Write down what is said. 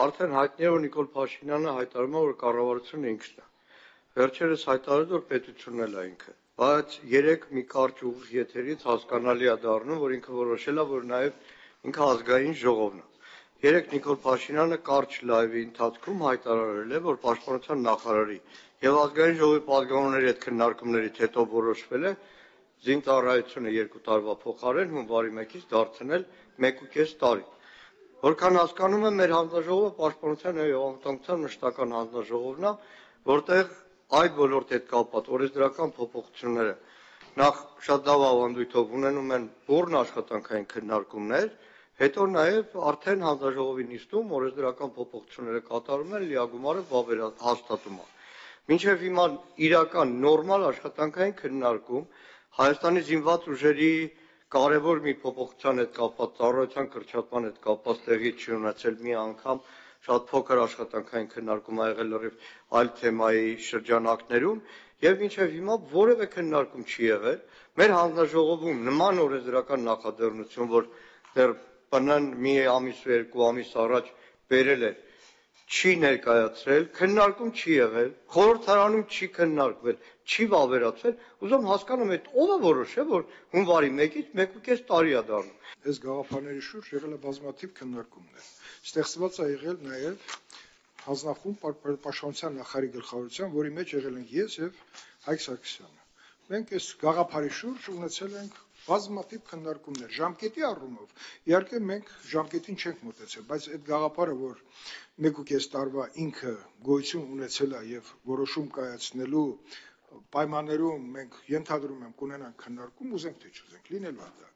Արդեն հայտնի է, որ Նիկոլ Փաշինյանը հայտարարում է, որ կառավարությունը ինքն է։ Վերջերս հայտարարեց, որ պետությունն էլ է ինքը։ Բայց երեք մի կարճ ուղիղ եթերից հասկանալի է դառնում, որ ինքը որոշել է, որ նաև ինքը ազգային ժողովն է։ Երեք Նիկոլ Փաշինյանը կարճ լայվի ընթացքում հայտարարել է, որ պաշտպանության նախարարի եւ ազգային ժողովի падգամավորների հետ քննարկումներից հետո որոշվել է զինծառայությունը 2 տարվա փոխարեն հունվարի 1-ից դարձնել 1.5 տարի։ Որքան հասկանում եմ, մեր հանձնաժողովը պաշտպանության եւ անվտանգության մշտական հանձնաժողովն է, որտեղ այդ ոլորտի հետ կապված օրենսդրական փոփոխությունները նախ շատ լավ ավանդույթով ունենում են բուռն աշխատանքային քննարկումներ, հետո նաեւ արդեն հանձնաժողովի նիստում օրենսդրական փոփոխությունները կատարում են լիագումարը հաստատում է։ Մինչև հիմա իրական նորմալ աշխատանքային քննարկում Հայաստանի զինված ուժերի կարևոր մի փոփոխության հետ կապված, ծառայության կրճատման հետ կապված տեղի չի ունեցել մի անգամ, շատ փոքր աշխատանքային քննարկում ա եղել լրիվ այլ թեմայի շրջանակներում եւ մինչեւ հիմա որևէ քննարկում չի եղել։ Մեր հանձնաժողովում նման օրենսդրական նախաձեռնություն, որ դեռ ՊՆ-ն մի ամիս ու 2 ամիս առաջ բերել էր, չի ներկայացրել, քննարկում չի եղել, խորհրդարանում չի քննարկվել, չի վավերացվել, ուզում հասկանամ այդ ով է որոշել, որ հունվարի 1-ից 1.5 տարի է դառնում։ Այս գաղափարների շուրջ եղել է բազմաթիվ քննարկումներ։ Ստեղծված է եղել նաև հանձնախումբ պաշտպանության նախարարի գլխավորությամբ, որի մեջ եղել ենք ես եւ Հայկ Սարգսյանը։ Մենք այս գաղափարի շուրջ ունեցել ենք բազմաթիվ քննարկումներ ժամկետի առումով։ Իհարկե մենք ժամկետին չենք մոտեցել, բայց այդ գաղափարը, որ 1.5 տարվա ինքը գոյություն ունեցել է եւ որոշում կայացնելու պայմաններում մենք ենթադրում եմ կունենանք քննարկում, ուզենք թե չուզենք, լինելու է դա։